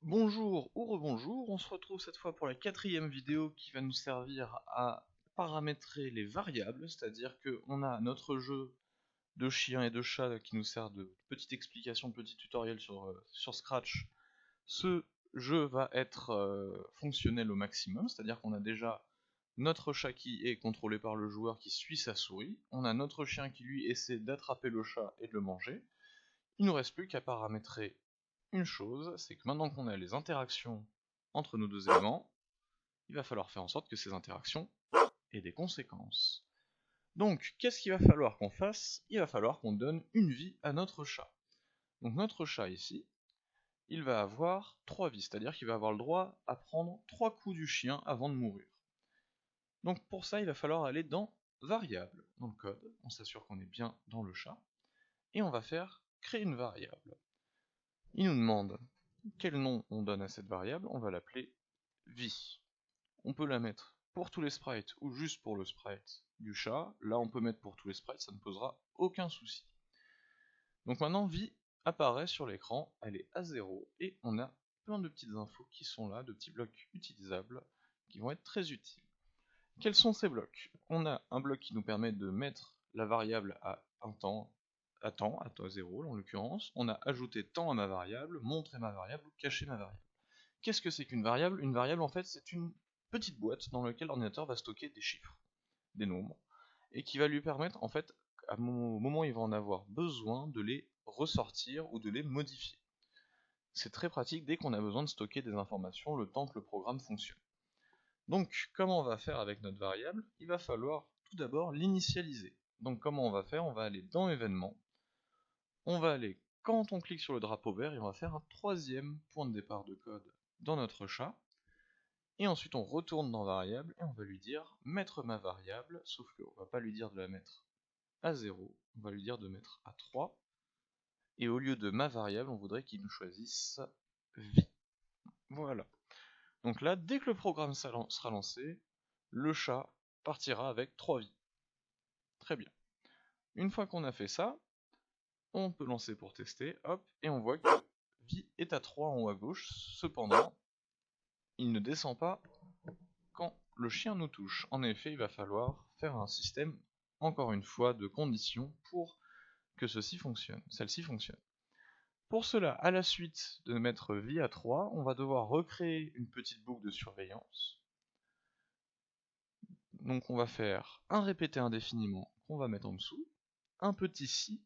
Bonjour ou rebonjour, on se retrouve cette fois pour la quatrième vidéo qui va nous servir à paramétrer les variables, c'est-à-dire qu'on a notre jeu de chien et de chat qui nous sert de petite explication, de petit tutoriel sur Scratch. Ce jeu va être fonctionnel au maximum, c'est-à-dire qu'on a déjà notre chat qui est contrôlé par le joueur qui suit sa souris, on a notre chien qui lui essaie d'attraper le chat et de le manger. Il ne nous reste plus qu'à paramétrer une chose, c'est que maintenant qu'on a les interactions entre nos deux éléments, il va falloir faire en sorte que ces interactions aient des conséquences. Donc, qu'est-ce qu'il va falloir qu'on fasse? Il va falloir qu'on donne une vie à notre chat. Donc notre chat ici, il va avoir 3 vies, c'est-à-dire qu'il va avoir le droit à prendre 3 coups du chien avant de mourir. Donc pour ça, il va falloir aller dans variable, dans le code, on s'assure qu'on est bien dans le chat, et on va faire créer une variable. Il nous demande quel nom on donne à cette variable, on va l'appeler vie. On peut la mettre pour tous les sprites ou juste pour le sprite du chat. Là on peut mettre pour tous les sprites, ça ne posera aucun souci. Donc maintenant vie apparaît sur l'écran, elle est à 0 et on a plein de petites infos qui sont là, de petits blocs utilisables qui vont être très utiles. Quels sont ces blocs? On a un bloc qui nous permet de mettre la variable à un temps, à 0 en l'occurrence. On a ajouté temps à ma variable, montré ma variable ou caché ma variable. Qu'est-ce que c'est qu'une variable? Une variable, en fait, c'est une petite boîte dans laquelle l'ordinateur va stocker des chiffres, des nombres, et qui va lui permettre, en fait, au moment où il va en avoir besoin, de les ressortir ou de les modifier. C'est très pratique dès qu'on a besoin de stocker des informations le temps que le programme fonctionne. Donc, comment on va faire avec notre variable? Il va falloir tout d'abord l'initialiser. Donc, comment on va faire? On va aller dans événements, on va aller, quand on clique sur le drapeau vert, et on va faire un troisième point de départ de code dans notre chat, et ensuite on retourne dans variable et on va lui dire mettre ma variable, sauf qu'on va pas lui dire de la mettre à 0, on va lui dire de mettre à 3, et au lieu de ma variable, on voudrait qu'il nous choisisse vie. Voilà. Donc là, dès que le programme sera lancé, le chat partira avec 3 vies. Très bien. Une fois qu'on a fait ça, on peut lancer pour tester, hop, et on voit que vie est à 3 en haut à gauche, cependant, il ne descend pas quand le chien nous touche. En effet, il va falloir faire un système, encore une fois, de conditions pour que celle-ci fonctionne. Pour cela, à la suite de mettre vie à 3, on va devoir recréer une petite boucle de surveillance. Donc on va faire un répété indéfiniment qu'on va mettre en dessous, un petit si,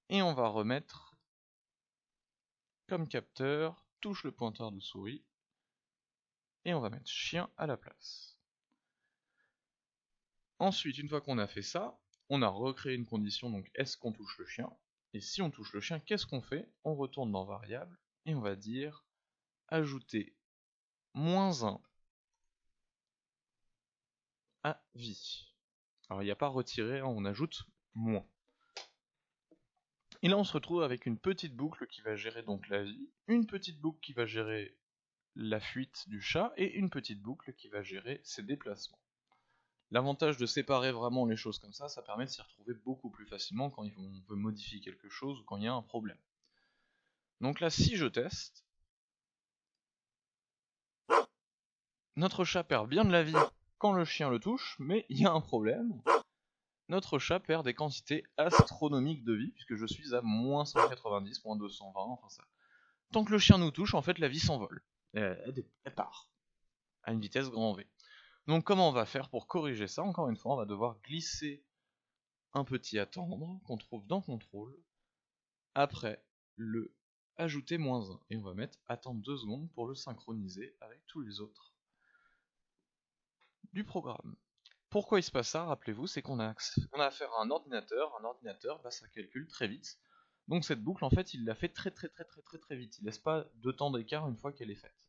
et on va remettre comme capteur, touche le pointeur de souris, et on va mettre chien à la place. Ensuite, une fois qu'on a fait ça, on a recréé une condition, donc est-ce qu'on touche le chien? Et si on touche le chien, qu'est-ce qu'on fait? On retourne dans variable, et on va dire ajouter -1 à vie. Alors il n'y a pas retiré, hein, on ajoute moins. Et là on se retrouve avec une petite boucle qui va gérer donc la vie, une petite boucle qui va gérer la fuite du chat, et une petite boucle qui va gérer ses déplacements. L'avantage de séparer vraiment les choses comme ça permet de s'y retrouver beaucoup plus facilement quand on veut modifier quelque chose ou quand il y a un problème. Donc là, si je teste, notre chat perd bien de la vie quand le chien le touche, mais il y a un problème. Notre chat perd des quantités astronomiques de vie, puisque je suis à -190, -220, enfin ça. Tant que le chien nous touche, en fait, la vie s'envole. Elle part à une vitesse grand V. Donc comment on va faire pour corriger ça? Encore une fois, on va devoir glisser un petit attendre qu'on trouve dans contrôle après le ajouter -1 et on va mettre attendre 2 secondes pour le synchroniser avec tous les autres du programme. Pourquoi il se passe ça? Rappelez-vous, c'est qu'on a affaire à un ordinateur, bah, ça calcule très vite. Donc cette boucle, en fait, il la fait très vite. Il laisse pas de temps d'écart une fois qu'elle est faite.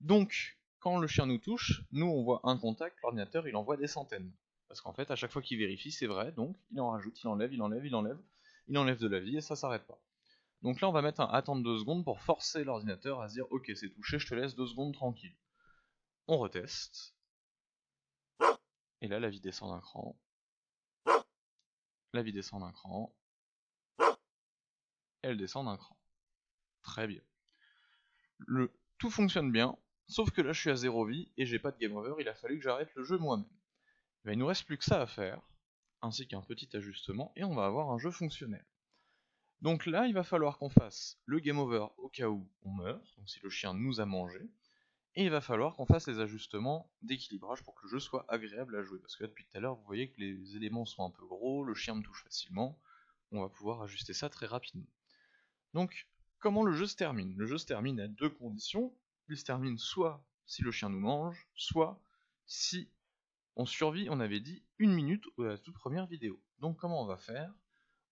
Donc, quand le chien nous touche, nous on voit un contact, l'ordinateur il envoie des centaines. Parce qu'en fait, à chaque fois qu'il vérifie, c'est vrai, donc il en rajoute, il enlève de la vie et ça s'arrête pas. Donc là, on va mettre un attendre 2 secondes pour forcer l'ordinateur à se dire ok, c'est touché, je te laisse 2 secondes tranquille. On reteste. Et là, la vie descend d'un cran. La vie descend d'un cran. Elle descend d'un cran. Très bien. Tout fonctionne bien, sauf que là je suis à 0 vie et j'ai pas de game over, il a fallu que j'arrête le jeu moi-même. Il nous reste plus que ça à faire, ainsi qu'un petit ajustement, et on va avoir un jeu fonctionnel. Donc là, il va falloir qu'on fasse le game over au cas où on meurt, donc si le chien nous a mangé, et il va falloir qu'on fasse les ajustements d'équilibrage pour que le jeu soit agréable à jouer. Parce que là, depuis tout à l'heure, vous voyez que les éléments sont un peu gros, le chien me touche facilement, on va pouvoir ajuster ça très rapidement. Donc, comment le jeu se termine? Le jeu se termine à deux conditions. Il se termine soit si le chien nous mange, soit si on survit, on avait dit, 1 minute à la toute première vidéo. Donc comment on va faire?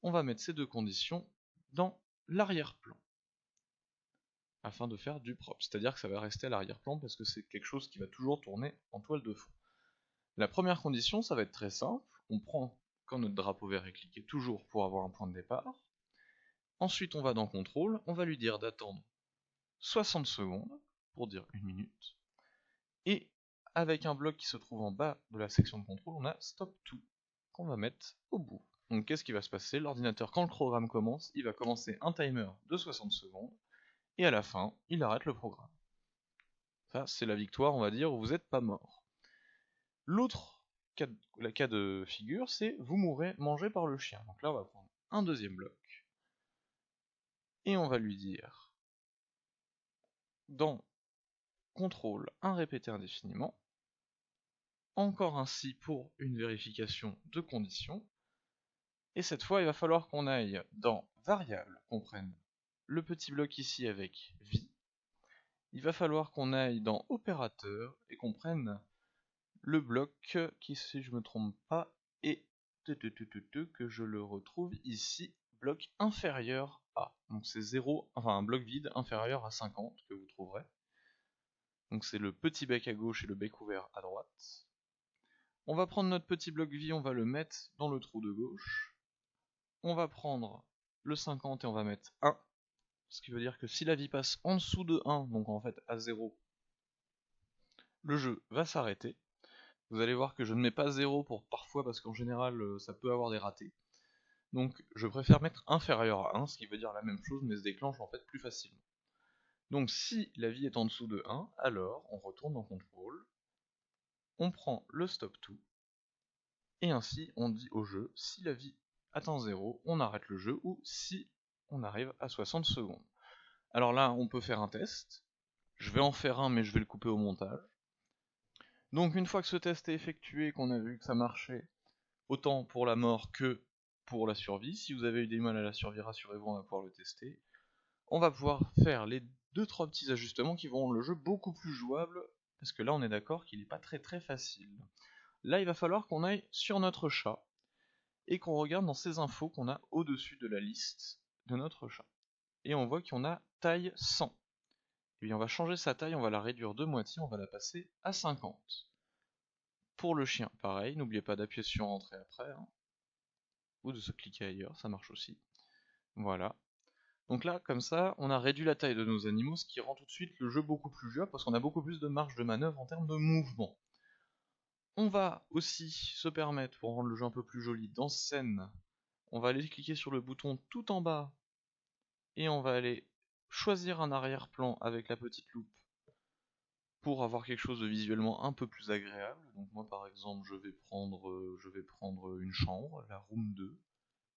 On va mettre ces deux conditions dans l'arrière-plan, afin de faire du propre. C'est-à-dire que ça va rester à l'arrière-plan parce que c'est quelque chose qui va toujours tourner en toile de fond. La première condition, ça va être très simple. On prend, quand notre drapeau vert est cliqué, toujours pour avoir un point de départ. Ensuite, on va dans contrôle, on va lui dire d'attendre 60 secondes, pour dire 1 minute. Et avec un bloc qui se trouve en bas de la section de contrôle, on a Stop To, qu'on va mettre au bout. Donc qu'est-ce qui va se passer? L'ordinateur, quand le programme commence, il va commencer un timer de 60 secondes, et à la fin, il arrête le programme. Ça, c'est la victoire, on va dire, où vous n'êtes pas mort. L'autre cas de figure, c'est vous mourrez mangé par le chien. Donc là, on va prendre un deuxième bloc, et on va lui dire, dans contrôle, un répété indéfiniment, encore ainsi pour une vérification de conditions, et cette fois il va falloir qu'on aille dans variable, qu'on prenne le petit bloc ici avec vie, il va falloir qu'on aille dans opérateur et qu'on prenne le bloc qui, si je me trompe pas, est que je le retrouve ici, bloc inférieur à, donc c'est 0, enfin un bloc vide inférieur à 50 que vous trouverez. Donc c'est le petit bec à gauche et le bec ouvert à droite. On va prendre notre petit bloc vie, on va le mettre dans le trou de gauche. On va prendre le 50 et on va mettre 1. Ce qui veut dire que si la vie passe en dessous de 1, donc en fait à 0, le jeu va s'arrêter. Vous allez voir que je ne mets pas 0 pour parfois parce qu'en général ça peut avoir des ratés. Donc je préfère mettre inférieur à 1, ce qui veut dire la même chose mais se déclenche en fait plus facilement. Donc si la vie est en dessous de 1, alors on retourne dans contrôle, on prend le stop to, et ainsi on dit au jeu si la vie atteint 0, on arrête le jeu, ou si on arrive à 60 secondes. Alors là, on peut faire un test. Je vais en faire un, mais je vais le couper au montage. Donc une fois que ce test est effectué, qu'on a vu que ça marchait, autant pour la mort que pour la survie, si vous avez eu des mal à la survie, rassurez-vous, on va pouvoir le tester. On va pouvoir faire les 2-3 petits ajustements qui vont rendre le jeu beaucoup plus jouable, parce que là on est d'accord qu'il n'est pas très facile. Là il va falloir qu'on aille sur notre chat, et qu'on regarde dans ces infos qu'on a au-dessus de la liste de notre chat. Et on voit qu'on a taille 100. Et bien on va changer sa taille, on va la réduire de moitié, on va la passer à 50. Pour le chien, pareil, n'oubliez pas d'appuyer sur Entrée après, hein, ou de se cliquer ailleurs, ça marche aussi. Voilà. Donc là, comme ça, on a réduit la taille de nos animaux, ce qui rend tout de suite le jeu beaucoup plus jouable, parce qu'on a beaucoup plus de marge de manœuvre en termes de mouvement. On va aussi se permettre, pour rendre le jeu un peu plus joli, dans scène, on va aller cliquer sur le bouton tout en bas, et on va aller choisir un arrière-plan avec la petite loupe pour avoir quelque chose de visuellement un peu plus agréable. Donc moi par exemple je vais prendre une chambre, la room 2,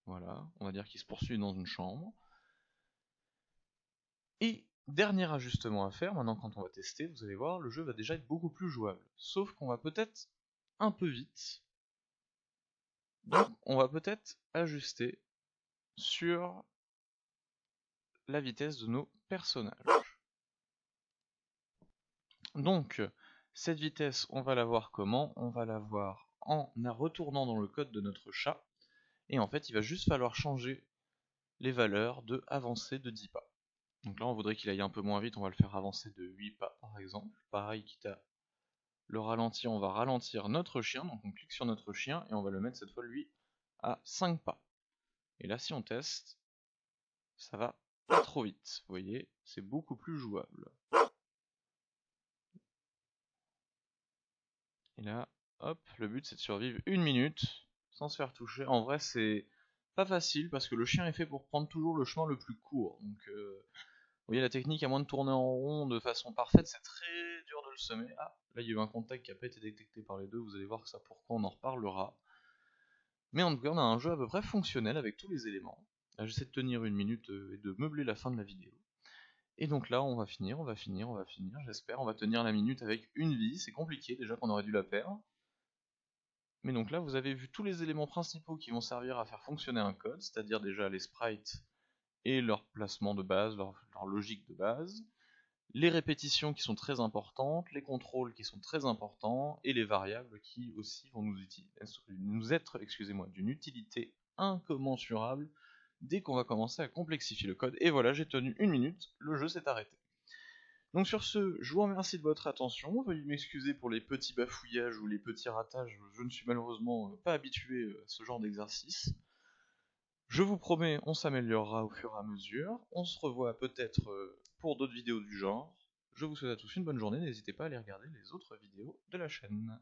voilà, on va dire qu'il se poursuit dans une chambre. Et dernier ajustement à faire, maintenant quand on va tester, vous allez voir, le jeu va déjà être beaucoup plus jouable. Sauf qu'on va peut-être un peu vite. Donc on va peut-être ajuster sur la vitesse de nos personnages. Donc, cette vitesse, on va la voir comment? On va la voir en retournant dans le code de notre chat, et en fait, il va juste falloir changer les valeurs de avancer de 10 pas. Donc là, on voudrait qu'il aille un peu moins vite, on va le faire avancer de 8 pas, par exemple. Pareil, quitte à le ralentir, on va ralentir notre chien, donc on clique sur notre chien, et on va le mettre cette fois, lui, à 5 pas. Et là, si on teste, ça va pas trop vite, vous voyez, c'est beaucoup plus jouable. Et là, hop, le but c'est de survivre 1 minute sans se faire toucher. En vrai, c'est pas facile parce que le chien est fait pour prendre toujours le chemin le plus court. Donc voyez la technique, à moins de tourner en rond de façon parfaite, c'est très dur de le semer. Ah, là il y a eu un contact qui n'a pas été détecté par les deux, vous allez voir que ça pourquoi on en reparlera. Mais en tout cas on a un jeu à peu près fonctionnel avec tous les éléments. Là j'essaie de tenir une minute et de meubler la fin de la vidéo. Et donc là on va finir, j'espère. On va tenir la minute avec une vie, c'est compliqué déjà qu'on aurait dû la perdre. Mais donc là vous avez vu tous les éléments principaux qui vont servir à faire fonctionner un code, c'est-à-dire déjà les sprites et leur placement de base, leur logique de base, les répétitions qui sont très importantes, les contrôles qui sont très importants, et les variables qui aussi vont nous être d'une utilité incommensurable dès qu'on va commencer à complexifier le code. Et voilà, j'ai tenu une minute, le jeu s'est arrêté. Donc sur ce, je vous remercie de votre attention, veuillez m'excuser pour les petits bafouillages ou les petits ratages, je ne suis malheureusement pas habitué à ce genre d'exercice. Je vous promets, on s'améliorera au fur et à mesure. On se revoit peut-être pour d'autres vidéos du genre. Je vous souhaite à tous une bonne journée, n'hésitez pas à aller regarder les autres vidéos de la chaîne.